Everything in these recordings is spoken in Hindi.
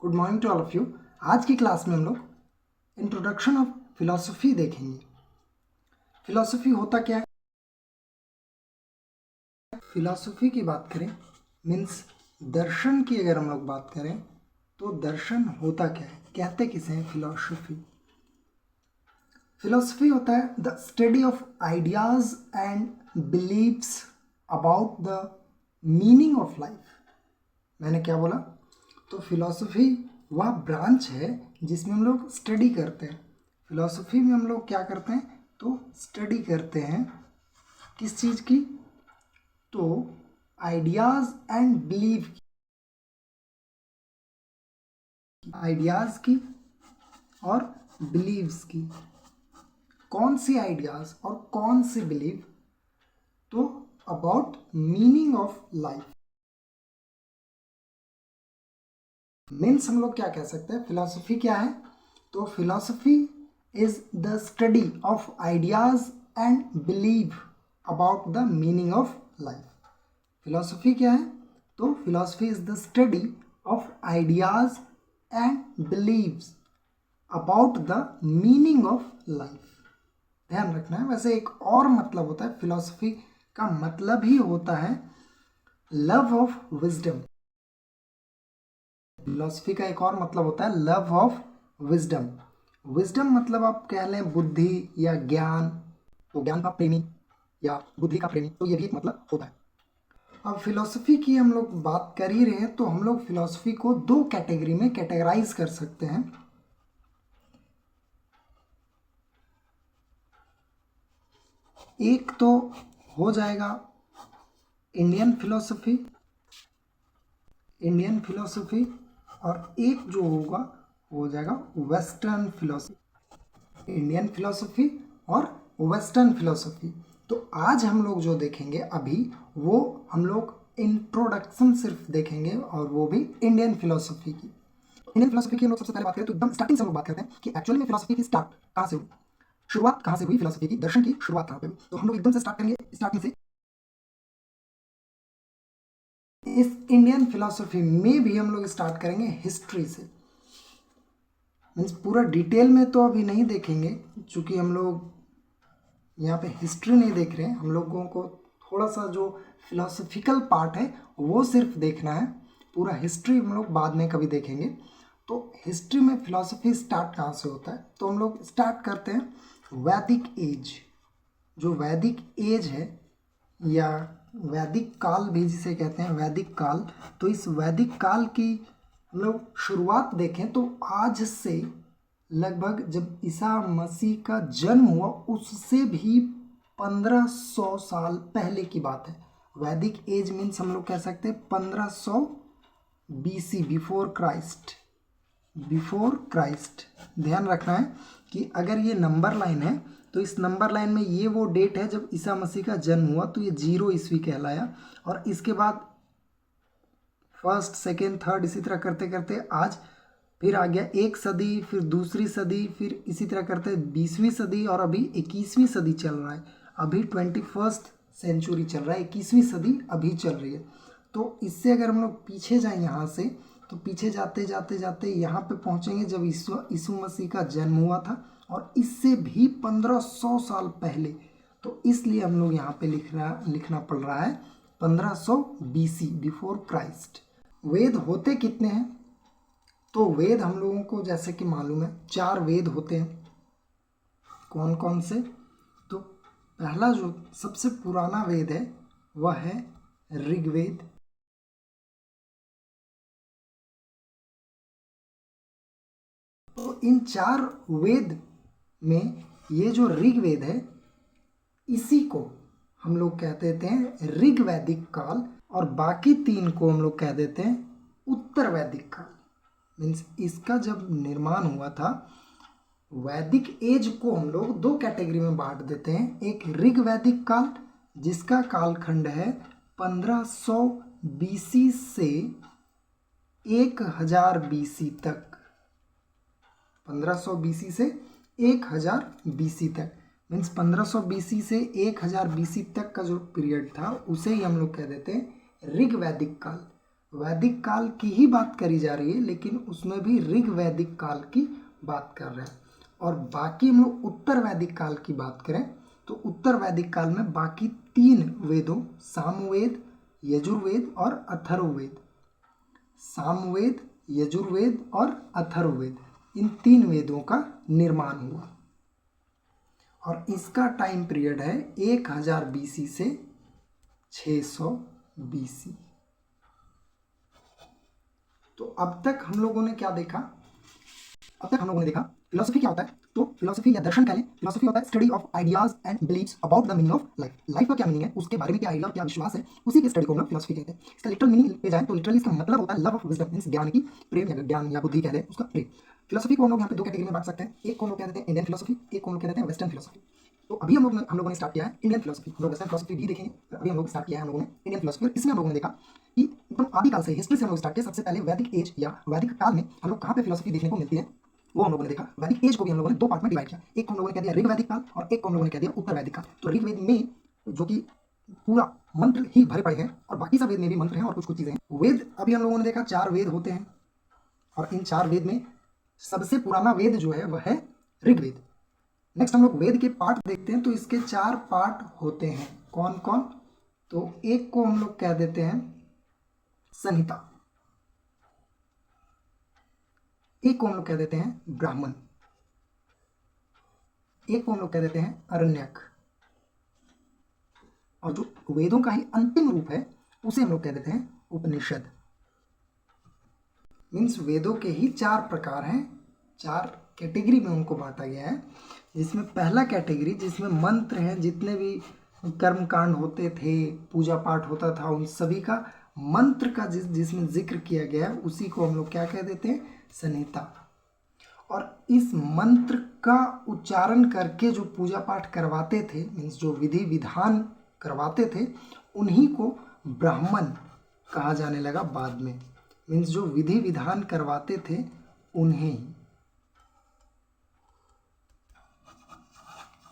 Good morning to all of you. आज की क्लास में हम लोग इंट्रोडक्शन ऑफ फिलॉसफी देखेंगे। फिलॉसफी होता क्या है? फिलॉसफी की बात करें मीन्स दर्शन की अगर हम लोग बात करें तो दर्शन होता क्या है, कहते किसे हैं फिलॉसफी? फिलॉसफी होता है the study of ideas and beliefs about the meaning of life. मैंने क्या बोला? तो फिलॉसफी वह ब्रांच है जिसमें हम लोग स्टडी करते हैं। फिलॉसफी में हम लोग क्या करते हैं? तो स्टडी करते हैं किस चीज़ की? तो आइडियाज़ एंड बिलीव, आइडियाज़ की और बिलीव्स की। कौन सी आइडियाज़ और कौन सी बिलीव? तो about meaning of life. Means हम लोग क्या कह सकते हैं? फिलॉसफी क्या है? तो philosophy is the study of ideas and belief about the meaning of life. Philosophy क्या है? तो philosophy is the study of ideas and beliefs about the meaning of life. ध्यान रखना है। वैसे एक और मतलब होता है, फिलॉसफी का मतलब ही होता है लव ऑफ विजडम। फिलॉसफी का एक और मतलब होता है लव ऑफ विजडम। विजडम मतलब आप कह लें बुद्धि या ज्ञान, तो ज्ञान का प्रेमी या बुद्धि का प्रेमी, तो ये भी एक मतलब होता है। अब फिलॉसफी की हम लोग बात कर ही रहे हैं तो हम लोग फिलॉसफी को दो कैटेगरी में कैटेगराइज कर सकते हैं। एक तो हो जाएगा इंडियन फिलॉसफी, और एक जो होगा हो जाएगा वेस्टर्न फिलॉसफी। इंडियन फिलॉसफी और वेस्टर्न फिलॉसफी। तो आज हम लोग जो देखेंगे अभी वो हम लोग इंट्रोडक्शन सिर्फ देखेंगे, और वो भी इंडियन फिलॉसफी की। इंडियन फिलॉसफी की हम लोग सबसे पहले बात करें तो एकदम स्टार्टिंग से हम लोग बात करते हैं कि एक्चुअली में फिलॉसफी की स्टार्ट कहाँ से हुई, शुरुआत कहाँ से हुई फिलॉसफी की, दर्शन की शुरुआत कहाँ पे हुई। तो हम लोग एकदम से स्टार्ट करेंगे स्टार्टिंग से। इस इंडियन फिलॉसफी में भी हम लोग स्टार्ट करेंगे हिस्ट्री से। मीन्स पूरा डिटेल में तो अभी नहीं देखेंगे, क्योंकि हम लोग यहाँ पे हिस्ट्री नहीं देख रहे हैं। हम लोगों को थोड़ा सा जो फिलोसफिकल पार्ट है वो सिर्फ देखना है। पूरा हिस्ट्री हम लोग बाद में कभी देखेंगे। तो हिस्ट्री में फिलॉसफी स्टार्ट कहाँ से होता है? तो हम लोग स्टार्ट करते हैं वैदिक एज। जो वैदिक एज है या वैदिक काल भी जिसे कहते हैं, वैदिक काल। तो इस वैदिक काल की हम लोग शुरुआत देखें तो आज से लगभग जब ईसा मसीह का जन्म हुआ उससे भी 1500 साल पहले की बात है। वैदिक एज मीन्स हम लोग कह सकते हैं 1500 BC, बिफोर क्राइस्ट। ध्यान रखना है कि अगर ये नंबर लाइन है तो इस नंबर लाइन में ये वो डेट है जब ईसा मसीह का जन्म हुआ, तो ये 0 ईस्वी कहलाया। और इसके बाद फर्स्ट, सेकेंड, थर्ड इसी तरह करते करते आज फिर आ गया एक सदी, फिर दूसरी सदी, फिर इसी तरह करते 20वीं सदी, और अभी 21वीं सदी चल रहा है। अभी 21st सेंचुरी चल रहा है, 21वीं सदी अभी चल रही है। तो इससे अगर हम लोग पीछे जाएं यहाँ से, तो पीछे जाते जाते जाते यहाँ पे पहुँचेंगे जब यीशु मसीह का जन्म हुआ था, और इससे भी 1500 साल पहले। तो इसलिए हम लोग यहाँ पे लिखना पड़ रहा है 1500 BC, बिफोर क्राइस्ट। वेद होते कितने हैं? तो वेद हम लोगों को जैसे कि मालूम है 4 वेद होते हैं। कौन कौन से? तो पहला जो सबसे पुराना वेद है वह है ऋग्वेद। तो इन 4 वेद में ये जो ऋग्वेद है इसी को हम लोग कह देते हैं ऋग्वैदिक काल, और बाकी 3 को हम लोग कह देते हैं उत्तर वैदिक काल। मीन्स इसका जब निर्माण हुआ था, वैदिक एज को हम लोग 2 कैटेगरी में बांट देते हैं। एक ऋग्वैदिक काल जिसका कालखंड है 1500 BC से 1000 BC तक। 1500 BC से 1000 BC तक मीन्स 1500 BC से 1000 BC तक का जो पीरियड था उसे ही हम लोग कह देते हैं ऋग्वैदिक काल। वैदिक काल की ही बात करी जा रही है, लेकिन उसमें भी ऋग वैदिक काल की बात कर रहे हैं। और बाकी हम लोग उत्तर वैदिक काल की बात करें तो उत्तर वैदिक काल में बाकी 3 वेदों सामवेद, यजुर्वेद और अथर्ववेद, सामवेद, यजुर्वेद और अथर्ववेद, इन 3 वेदों का निर्माण हुआ। और इसका टाइम पीरियड है 1000 BC से 600 BC। तो अब तक हम लोगों ने क्या देखा? अब तक हम लोगों ने देखा फिलोसफी क्या होता है। तो फिलोसफी या दर्शन कह लें, फिलोसफी होता है study of ideas and beliefs about the meaning of life. Life का क्या मीनिंग है, उसके बारे में क्या आइडिया, क्या विश्वास है, उसी की स्टडी को हम लोग फिलोसफी कहते हैं। इसका लिटरल मीनिंग पे जाए तो लिटरली इसका मतलब होता है लव ऑफ विजडम, मींस ज्ञान की प्रेम, या ज्ञान या बुद्धि कह लें उसका प्रेम। फिलोसफी को हम लोग यहाँ पे 2 कैटेगरी में बांट सकते हैं। एक को हम लोग कह देते हैं इंडियन फिलोसफी, एक को हम लोग कह देते हैं वेस्टर्न फिलोसफी। तो अभी हम लोगों ने स्टार्ट किया है इंडियन फिलोसफी। हम लोग वेस्टर्न फिलोसफी भी देखेंगे, अभी हम लोग स्टार्ट किया है हम लोगों ने इंडियन फिलोसफी। और इसमें हम लोगों ने देखा कि एकदम आदिकाल से, हिस्ट्री से हम लोग स्टार्ट किया। सबसे पहले वैदिक एज या वैदिक काल में हम लोग कहाँ पे फिलोसफी देखने को मिलती है वो हम लोगों ने देखा। वैदिक एज को भी हम लोगों ने 2 पार्ट में डिवाइड किया। एक को हम लोगों ने कह दिया ऋग वैदिक काल और एक को हम लोगों ने कह दिया उत्तर वैदिक काल। तो ऋग वेद में जो कि पूरा मंत्र ही भरे पड़े हैं और बाकी सब वेद में भी मंत्र हैं और कुछ कुछ चीजें हैं। वेद अभी हम लोगों ने देखा 4 वेद होते हैं और इन 4 वेद में सबसे पुराना वेद जो है वह है ऋग्वेद। नेक्स्ट हम लोग वेद के पार्ट देखते हैं। तो इसके 4 पार्ट होते हैं। कौन कौन? तो एक को हम लोग कह देते हैं संहिता, एक को हम लोग कह देते हैं ब्राह्मण, एक को हम लोग कह देते हैं अरण्यक, और जो वेदों का ही अंतिम रूप है उसे हम लोग कह देते हैं उपनिषद। मीन्स वेदों के ही 4 प्रकार हैं, 4 कैटेगरी में उनको बांटा गया है। जिसमें पहला कैटेगरी जिसमें मंत्र हैं, जितने भी कर्मकांड होते थे, पूजा पाठ होता था, उन सभी का मंत्र का जिसमें जिक्र किया गया है उसी को हम लोग क्या कह देते हैं? संहिता। और इस मंत्र का उच्चारण करके जो पूजा पाठ करवाते थे, मीन्स जो विधि विधान करवाते थे, उन्हीं को ब्राह्मण कहा जाने लगा बाद में। मीन्स जो विधि विधान करवाते थे उन्हें ही।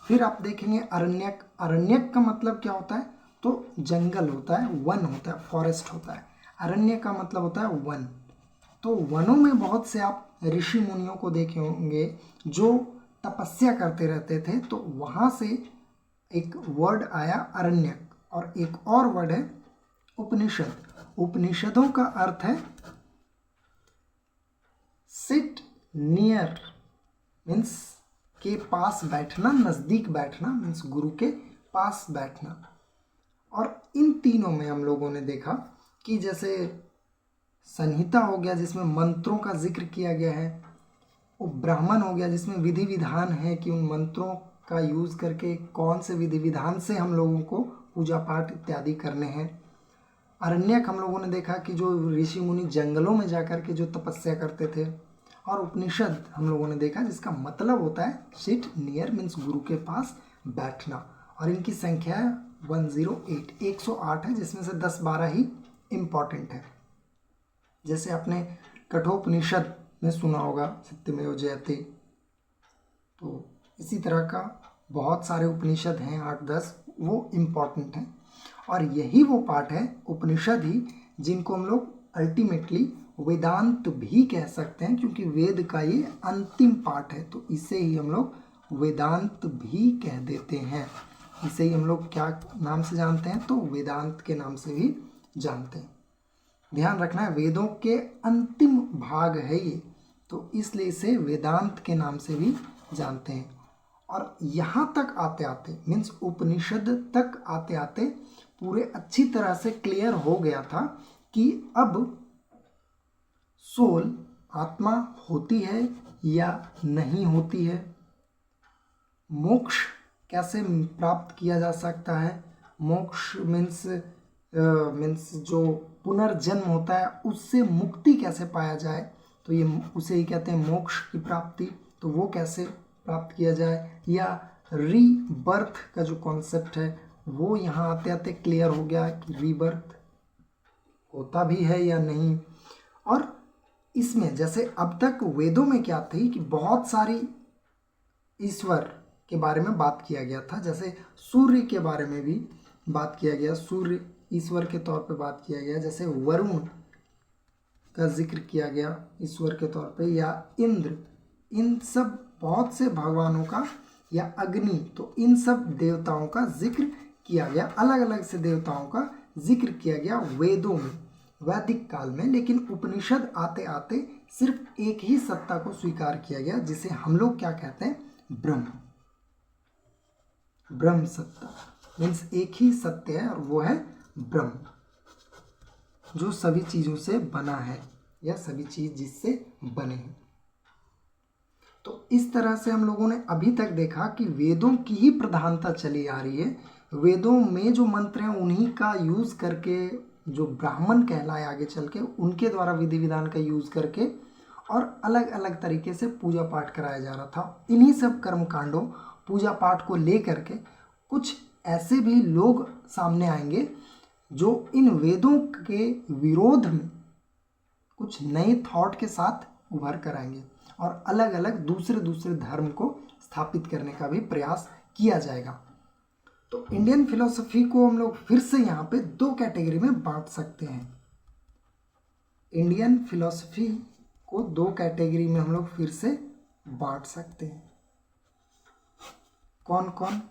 फिर आप देखेंगे अरण्यक। अरण्यक का मतलब क्या होता है? तो जंगल होता है, वन होता है, फॉरेस्ट होता है। अरण्य का मतलब होता है वन। तो वनों में बहुत से आप ऋषि मुनियों को देखे होंगे जो तपस्या करते रहते थे। तो वहाँ से एक वर्ड आया अरण्यक, और एक और वर्ड है उपनिषद। उपनिषदों का अर्थ है सिट नियर, मीन्स के पास बैठना, नज़दीक बैठना, मीन्स गुरु के पास बैठना। और इन तीनों में हम लोगों ने देखा कि जैसे संहिता हो गया जिसमें मंत्रों का जिक्र किया गया है, वो ब्राह्मण हो गया जिसमें विधि विधान है कि उन मंत्रों का यूज़ करके कौन से विधि विधान से हम लोगों को पूजा पाठ इत्यादि करने हैं। अरण्यक हम लोगों ने देखा कि जो ऋषि मुनि जंगलों में जाकर के जो तपस्या करते थे। और उपनिषद हम लोगों ने देखा जिसका मतलब होता है सिट नियर, मीन्स गुरु के पास बैठना। और इनकी संख्या है 108, 108 है, जिसमें से 10-12 ही इम्पॉर्टेंट है। जैसे आपने कठोपनिषद में सुना होगा सत्यमेव जयते, तो इसी तरह का बहुत सारे उपनिषद हैं, 8-10, वो इम्पॉर्टेंट हैं। और यही वो पार्ट है उपनिषद ही जिनको हम लोग अल्टीमेटली वेदांत भी कह सकते हैं, क्योंकि वेद का ये अंतिम पार्ट है। तो इसे ही हम लोग वेदांत भी कह देते हैं। इसे ही हम लोग क्या नाम से जानते हैं? तो वेदांत के नाम से भी जानते हैं। ध्यान रखना है वेदों के अंतिम भाग है ये, तो इसलिए इसे वेदांत के नाम से भी जानते हैं। और यहाँ तक आते आते, मीन्स उपनिषद तक आते आते पूरे अच्छी तरह से क्लियर हो गया था कि अब सोल, आत्मा होती है या नहीं होती है, मोक्ष कैसे प्राप्त किया जा सकता है, मोक्ष मीन्स जो पुनर्जन्म होता है उससे मुक्ति कैसे पाया जाए, तो ये उसे ही कहते हैं मोक्ष की प्राप्ति। तो वो कैसे प्राप्त किया जाए, या रीबर्थ का जो कॉन्सेप्ट है वो यहाँ आते आते क्लियर हो गया कि रीबर्थ होता भी है या नहीं। और इसमें जैसे अब तक वेदों में क्या थी कि बहुत सारी ईश्वर के बारे में बात किया गया था। जैसे सूर्य के बारे में भी बात किया गया, सूर्य ईश्वर के तौर पे बात किया गया। जैसे वरुण का जिक्र किया गया ईश्वर के तौर पे, या इंद्र, इन सब बहुत से भगवानों का, या अग्नि, तो इन सब देवताओं का जिक्र किया गया, अलग अलग से देवताओं का जिक्र किया गया वेदों में, वैदिक काल में। लेकिन उपनिषद आते आते सिर्फ एक ही सत्ता को स्वीकार किया गया, जिसे हम लोग क्या कहते हैं, ब्रह्म। ब्रह्म सत्ता मीन्स एक ही सत्य है और वो है ब्रह्म, जो सभी चीजों से बना है, या सभी चीज जिससे बने हैं। तो इस तरह से हम लोगों ने अभी तक देखा कि वेदों की ही प्रधानता चली आ रही है। वेदों में जो मंत्र हैं उन्हीं का यूज करके, जो ब्राह्मण कहलाए आगे चल के, उनके द्वारा विधि विधान का यूज करके और अलग अलग तरीके से पूजा पाठ कराया जा रहा था। इन्हीं सब कर्म कांडों, पूजा पाठ को लेकर के कुछ ऐसे भी लोग सामने आएंगे जो इन वेदों के विरोध में कुछ नए थॉट के साथ उभर कर आएंगे और अलग अलग दूसरे धर्म को स्थापित करने का भी प्रयास किया जाएगा। तो इंडियन फिलॉसफी को हम लोग फिर से यहाँ पे दो कैटेगरी में बांट सकते हैं। इंडियन फिलॉसफी को दो कैटेगरी में हम लोग फिर से बांट सकते हैं। कौन कौन?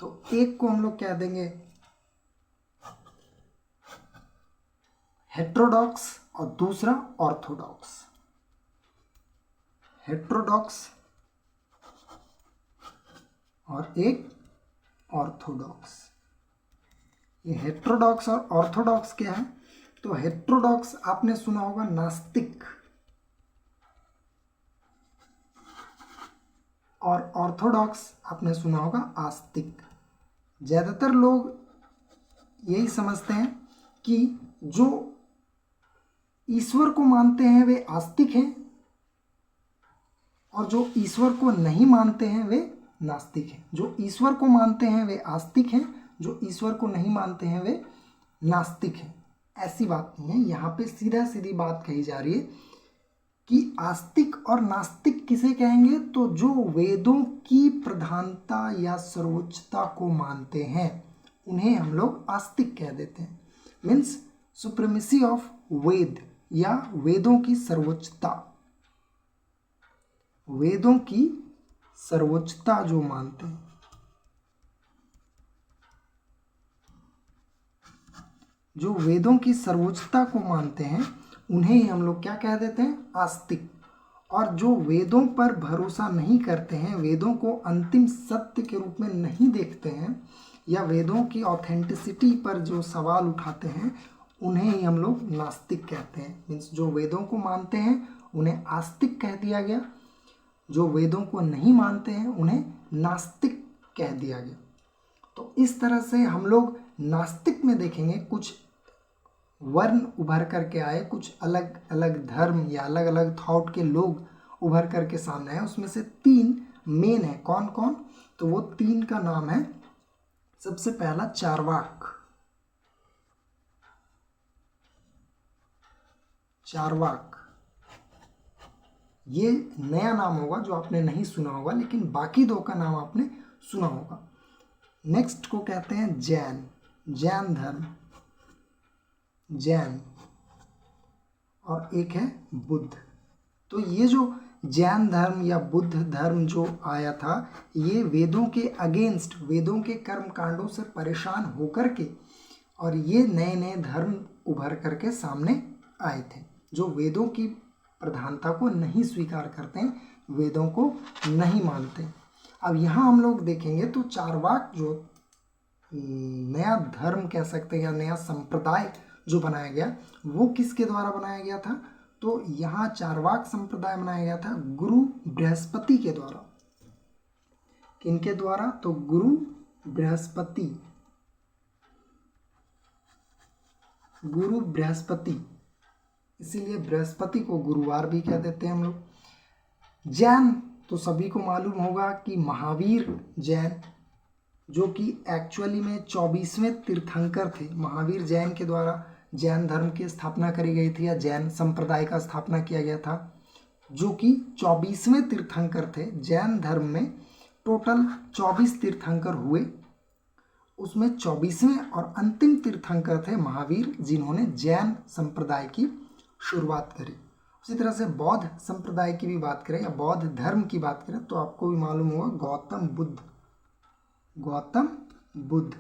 तो एक को हम लोग कह देंगे हेट्रोडॉक्स और दूसरा ऑर्थोडॉक्स। हेट्रोडॉक्स और एक ऑर्थोडॉक्स। ये हेट्रोडॉक्स और ऑर्थोडॉक्स क्या है? तो हेट्रोडॉक्स आपने सुना होगा नास्तिक, और ऑर्थोडॉक्स आपने सुना होगा आस्तिक। ज़्यादातर लोग यही समझते हैं कि जो ईश्वर को मानते हैं वे आस्तिक हैं और जो ईश्वर को नहीं मानते हैं वे नास्तिक हैं। जो ईश्वर को मानते हैं वे आस्तिक हैं, जो ईश्वर को नहीं मानते हैं वे नास्तिक हैं। ऐसी बात नहीं है, यहाँ पे सीधा सीधी बात कही जा रही है कि आस्तिक और नास्तिक किसे कहेंगे? तो जो वेदों की प्रधानता या सर्वोच्चता को मानते हैं उन्हें हम लोग आस्तिक कह देते हैं। मीन्स सुप्रीमेसी ऑफ वेद, या वेदों की सर्वोच्चता, वेदों की सर्वोच्चता जो मानते हैं, जो वेदों की सर्वोच्चता को मानते हैं उन्हें ही हम लोग क्या कह देते हैं? आस्तिक। और जो वेदों पर भरोसा नहीं करते हैं, वेदों को अंतिम सत्य के रूप में नहीं देखते हैं, या वेदों की ऑथेंटिसिटी पर जो सवाल उठाते हैं उन्हें ही हम लोग नास्तिक कहते हैं। मीन्स जो वेदों को मानते हैं उन्हें आस्तिक कह दिया गया, जो वेदों को नहीं मानते हैं उन्हें नास्तिक कह दिया गया। तो इस तरह से हम लोग नास्तिक में देखेंगे कुछ वर्ण उभर करके आए, कुछ अलग अलग धर्म या अलग अलग थॉट के लोग उभर करके सामने आए। उसमें से तीन मेन है। कौन कौन? तो वो तीन का नाम है, सबसे पहला चार्वाक। चार्वाक ये नया नाम होगा जो आपने नहीं सुना होगा, लेकिन बाकी दो का नाम आपने सुना होगा। नेक्स्ट को कहते हैं जैन, जैन धर्म, जैन, और एक है बुद्ध। तो ये जो जैन धर्म या बुद्ध धर्म जो आया था, ये वेदों के अगेंस्ट, वेदों के कर्म कांडों से परेशान होकर के, और ये नए नए धर्म उभर करके सामने आए थे जो वेदों की प्रधानता को नहीं स्वीकार करते हैं, वेदों को नहीं मानते। अब यहाँ हम लोग देखेंगे तो चार्वाक जो नया धर्म कह सकते हैं या नया संप्रदाय जो बनाया गया, वो किसके द्वारा बनाया गया था? तो यहाँ चार्वाक संप्रदाय बनाया गया था गुरु बृहस्पति के द्वारा। किनके द्वारा? तो गुरु बृहस्पति, गुरु बृहस्पति, इसीलिए बृहस्पति को गुरुवार भी कह देते हैं हम लोग। जैन तो सभी को मालूम होगा कि महावीर जैन, जो कि एक्चुअली में 24वें तीर्थंकर थे। महावीर जैन के द्वारा जैन धर्म की स्थापना करी गई थी, या जैन संप्रदाय का स्थापना किया गया था, जो कि 24वें तीर्थंकर थे। जैन धर्म में टोटल 24 तीर्थंकर हुए, उसमें 24वें और अंतिम तीर्थंकर थे महावीर, जिन्होंने जैन संप्रदाय की शुरुआत करी। उसी तरह से बौद्ध संप्रदाय की भी बात करें या बौद्ध धर्म की बात करें तो आपको भी मालूम होगा गौतम बुद्ध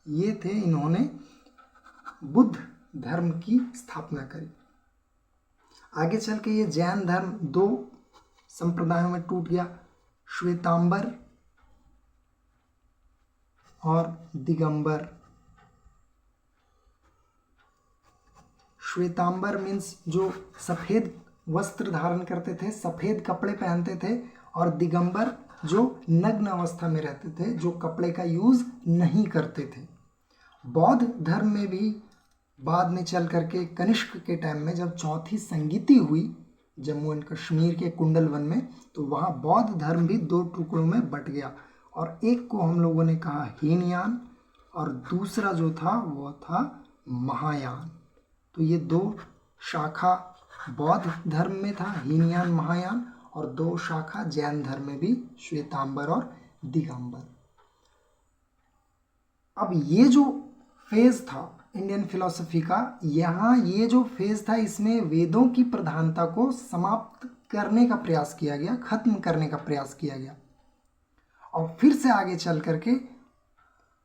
ये थे, इन्होंने बुद्ध धर्म की स्थापना करी। आगे चल के ये जैन धर्म दो संप्रदायों में टूट गया, श्वेतांबर और दिगंबर। श्वेतांबर मीन्स जो सफेद वस्त्र धारण करते थे, सफेद कपड़े पहनते थे, और दिगंबर जो नग्न अवस्था में रहते थे, जो कपड़े का यूज नहीं करते थे। बौद्ध धर्म में भी बाद में चल करके कनिष्क के टाइम में जब चौथी संगीति हुई जम्मू एंड कश्मीर के कुंडल वन में, तो वहाँ बौद्ध धर्म भी दो टुकड़ों में बट गया, और एक को हम लोगों ने कहा हीनयान और दूसरा जो था वो था महायान। तो ये दो शाखा बौद्ध धर्म में था, हीनयान महायान, और दो शाखा जैन धर्म में भी, श्वेतांबर और दिगंबर। अब ये जो फेज था इंडियन फिलॉसफी का, यहाँ ये जो फेज था इसमें वेदों की प्रधानता को समाप्त करने का प्रयास किया गया, खत्म करने का प्रयास किया गया, और फिर से आगे चल करके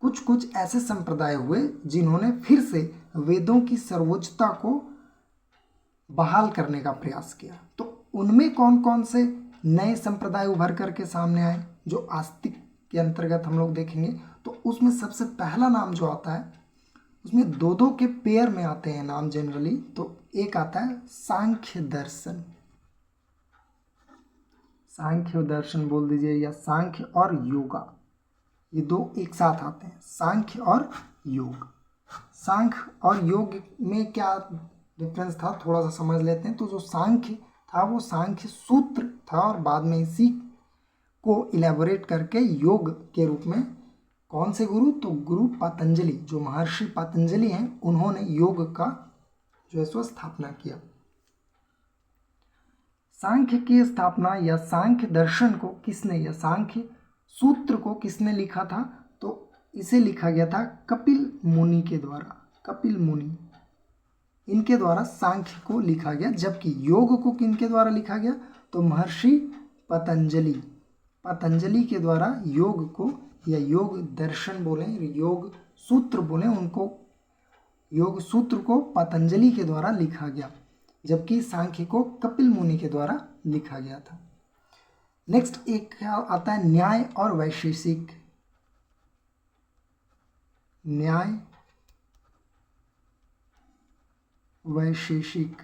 कुछ ऐसे संप्रदाय हुए जिन्होंने फिर से वेदों की सर्वोच्चता को बहाल करने का प्रयास किया। तो उनमें कौन कौन से नए संप्रदाय उभर करके सामने आए जो आस्तिक के अंतर्गत हम लोग देखेंगे। तो उसमें सबसे पहला नाम जो आता है, उसमें दो दो के पेयर में आते हैं नाम जनरली। तो एक आता है सांख्य दर्शन, सांख्य दर्शन बोल दीजिए, या सांख्य और योगा, ये दो एक साथ आते हैं, सांख्य और योग। सांख्य और योग में क्या डिफरेंस था थोड़ा सा समझ लेते हैं। तो जो सांख्य था वो सांख्य सूत्र था, और बाद में इसी को इलेबोरेट करके योग के रूप में कौन से गुरु, तो गुरु पतंजलि, जो महर्षि पतंजलि हैं, उन्होंने योग का जो है सो स्थापना किया। सांख्य की स्थापना या सांख्य दर्शन को किसने, या सांख्य सूत्र को किसने लिखा था, तो इसे लिखा गया था कपिल मुनि के द्वारा। कपिल मुनि, इनके द्वारा सांख्य को लिखा गया। जबकि योग को किनके द्वारा लिखा गया, तो महर्षि पतंजलि, पतंजलि के द्वारा योग को, या योग दर्शन बोले, योग सूत्र बोले, उनको योग सूत्र को पतंजलि के द्वारा लिखा गया, जबकि सांख्य को कपिल मुनि के द्वारा लिखा गया था। नेक्स्ट एक आता है न्याय और वैशेषिक। न्याय वैशेषिक,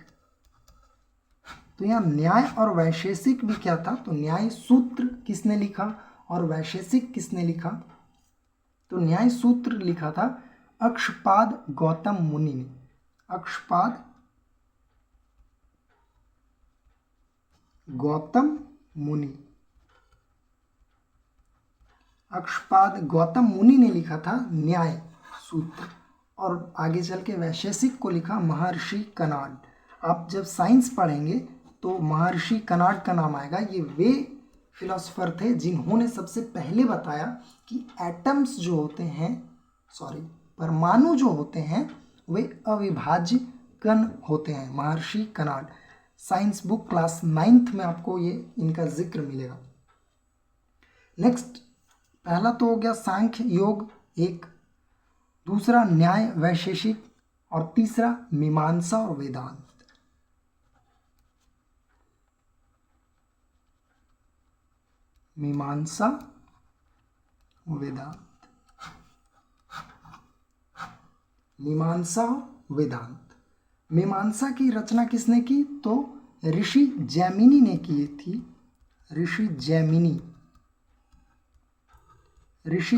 तो यहाँ न्याय और वैशेषिक भी क्या था, तो न्याय सूत्र किसने लिखा और वैशेषिक किसने लिखा। तो न्याय सूत्र लिखा था अक्षपाद गौतम मुनि ने। अक्षपाद गौतम मुनि, अक्षपाद गौतम मुनि ने लिखा था न्याय सूत्र, और आगे चल के वैशेषिक को लिखा महर्षि कनाड। आप जब साइंस पढ़ेंगे तो महर्षि कनाड का नाम आएगा। ये वे फिलोसोफर थे जिन्होंने सबसे पहले बताया कि एटम्स जो होते हैं, परमाणु जो होते हैं, वे अविभाज्य कण होते हैं। महर्षि canard, science book class 9th में आपको ये इनका जिक्र मिलेगा। नेक्स्ट, पहला तो हो गया सांख्य योग एक, दूसरा न्याय वैशेषिक, और तीसरा मीमांसा और वेदांत। मीमांसा वेदांत, मीमांसा वेदांत। मीमांसा की रचना किसने की, तो ऋषि जैमिनी ने की थी। ऋषि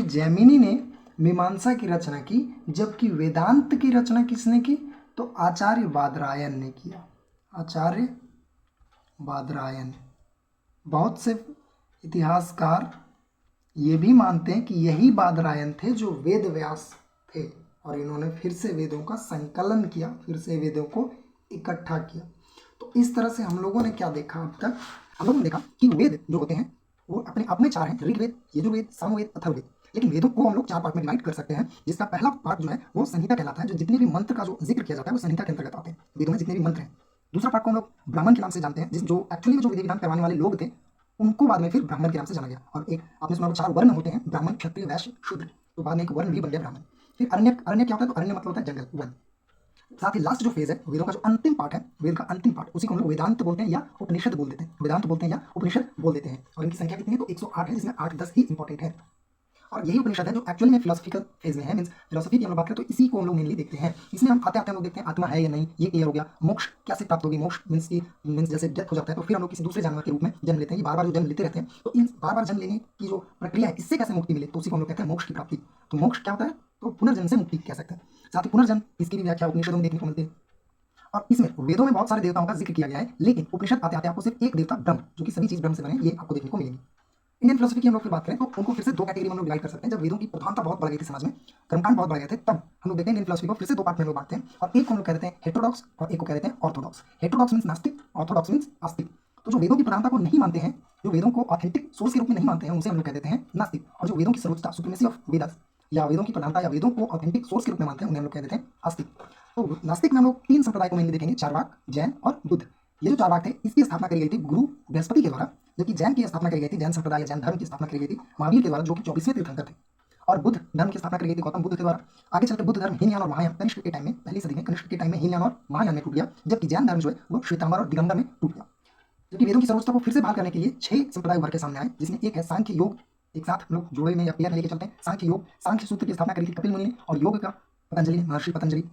जैमिनी ने मीमांसा की रचना की, जबकि वेदांत की रचना किसने की, तो आचार्य बादरायण ने किया। आचार्य बादरायण। बहुत से इतिहासकार ये भी मानते हैं कि यही बादरायण थे जो वेद व्यास थे, और इन्होंने फिर से वेदों का संकलन किया, फिर से वेदों को इकट्ठा किया। तो इस तरह से हम लोगों ने क्या देखा, अब तक हम लोगों ने देखा कि वेद जो होते हैं वो अपने आप में चार हैं, ऋग्वेद, यजुर्वेद, सामवेद, अथर्ववेद। लेकिन वेदों को हम लोग चार पार्ट में डिवाइड कर सकते हैं, जिसका पहला पार्ट जो है वो संहिता कहलाता है। जो जितने भी मंत्र का जो जिक्र किया जाता है वो संहिता के अंतर्गत आते हैं। वेदों में जितने भी मंत्र हैं दूसरा पार्ट को हम लोग ब्राह्मण के नाम से जानते हैं, जिस जो एक्चुअली में जो विधि विधान करवाने वाले लोग थे उनको बाद में फिर ब्राह्मण के नाम से जाना गया। और एक आपने सुना होगा 4 वर्ण होते हैं, ब्राह्मण क्षत्रिय वैश्य शूद्र, तो बाद में एक वर्ण भी बन गया ब्राह्मण। फिर अरण्य, अरण्य क्या होता है, तो अरण्य मतलब होता है जंगल, वन। साथ ही लास्ट जो फेज है वेदों का जो अंतिम पार्ट है, वेद का अंतिम पार्ट, उसी को हम लोग वेदांत बोलते हैं या उपनिषद बोल देते हैं, वेदांत बोलते हैं या उपनिषद बोल देते हैं। और इनकी संख्या कितनी है, तो 108 है, जिसमें 8-10 ही इंपॉर्टेंट है। और यही उपनिषद है जो एक्चुअली में फिलोसफिकल फेज में है, मींस फिलोसफी की हम लोग बात करें तो इसी को हम लोग मेनली देखते हैं। इसमें हम आते आते हम लोग देखते हैं आत्मा है या नहीं, ये क्लियर हो गया। मोक्ष कैसे प्राप्त होगी, मोक्ष मींस जैसे डेथ हो जाता है तो फिर हम लोग किसी दूसरे जानवर के रूप में जन्म लेते हैं, बार बार जो जन्म लेते रहते हैं, तो इन बार बार जन्म लेने की जो प्रक्रिया है इससे कैसे मुक्ति मिले, तो उसी को हम लोग कहते हैं मोक्ष की प्राप्ति। तो मोक्ष क्या होता है, तो पुनर्जन्म से मुक्ति कह सकते हैं। साथ ही पुनर्जन्म, इसकी भी व्याख्या उपनिषदों में देखने को मिलती है। और इसमें वेदों में बहुत सारे देवताओं का जिक्र किया गया है, लेकिन उपनिषद आते आते आपको सिर्फ एक देवता ब्रह्म, जो कि सभी चीज ब्रह्म से बने, ये आपको देखने को मिलेगी। इंडियन फिलोसफी की हम लोग फिर बात करें तो उनको फिर से 2 कैटेगरी में हम लोग डिवाइड कर सकते हैं। जब वेदों की प्रधानता बहुत बढ़ गई थी समाज में, कर्मकांड बहुत बढ़ गए थे, तब हम लोग देखते हैं इंडियन फिलोसफी को फिर से 2 पार्ट में हम लोग बांटते हैं। और एक को हम लोग कहते हैं हेटेरोडॉक्स और एक को कहते हैं ऑर्थोडॉक्स। हेटेरोडॉक्स मींस नास्तिक, ऑर्थोडॉक्स मींस आस्तिक। तो जो वेदों की प्रधानता को नहीं मानते हैं, जो वेदों को ऑथेंटिक सोर्स के रूप में नहीं मानते हैं, उनसे हम लोग कह देते हैं नास्तिक। और जो वेदों की सर्वोच्चता, सुप्रीमेसी ऑफ वेदास, या वेदों की प्रधानता या वेदों को ऑथेंटिक सोर्स के रूप में मानते हैं, उन्हें हम लोग कह देते हैं आस्तिक। तो नास्तिक में हम लोग 3 संप्रदाय को मेनली देखेंगे, चार्वाक, जैन और बुद्ध। ये जो चार्वाक थे इसकी स्थापना करी गई थी गुरु बृहस्पति के द्वारा, जबकि जैन की स्थापना करी गई थी, जैन संप्रदाय या जैन धर्म की स्थापना करी गई थी महावीर के द्वारा, जो कि 24वें तीर्थंकर थे। और बुद्ध धर्म की स्थापना करी गई थी गौतम बुद्ध के द्वारा। आगे चलकर बुद्ध धर्म हीनयान और महायान कनिष्क के टाइम में, पहली सदी में कनिष्क के टाइम में हीनयान और महायान में टूट गया, जबकि जैन धर्म जो है वो श्वेतांबर और दिगंबर में टूट गया। जबकि वेदों की सर्वोच्चता को फिर से बहाल करने के लिए 6 संप्रदाय उभर के सामने आए, जिसमें एक है सांख्य योग। एक साथ हम लोग जोड़े में या पेयर में लेके चलते हैं। सांख्य योग, सांख्य सूत्र की स्थापना करी थी कपिल मुनि ने, और योग का पतंजलि ने, महर्षि पतंजलि।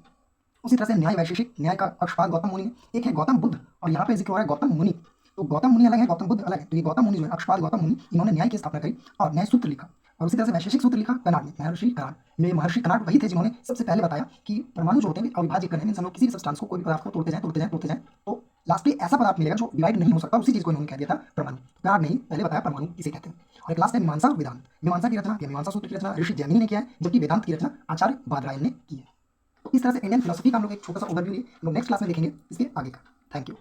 उसी तरह से न्याय वैशेषिक, न्याय का पक्षपात गौतम मुनि ने। एक है गौतम बुद्ध, और यहाँ पे जिक्र हो रहा है गौतम मुनि। तो गौतम मुनि अलग है, गौतम बुद्ध अलग है। तो ये गौतम मुनि जो है, अक्षपाद गौतम मुनि, इन्होंने न्याय की स्थापना करी और न्याय सूत्र लिखा। और उसी तरह से वैशेषिक सूत्र लिखा कनाड में, महर्षि कनाड में। महर्षि कनाड वही थे जिन्होंने सबसे पहले बताया कि परमाणु जो होते हैं अविभाज्य कण हैं, हम लोग किसी भी सब्सटेंस को, कोई पदार्थ को तोड़ते जाएं तो लास्ट में ऐसा पदार्थ मिलेगा जो डिवाइड नहीं हो सकता, उसी चीज को इन्होंने कह दिया था परमाणु। कनाड ने ही पहले बताया परमाणु किसे कहते हैं। और एक लास्ट है मीमांसा और वेदांत। मीमांसा की रचना या मीमांसा सूत्र की रचना ऋषि जैमिनी ने किया है, जबकि वेदांत की रचना आचार्य बादरायण ने की है। तो इस तरह से इंडियन फिलोसफी का हम लोग एक छोटा सा ओवरव्यू लिए, लोग नेक्स्ट क्लास में देखेंगे इसके आगे का। Thank you.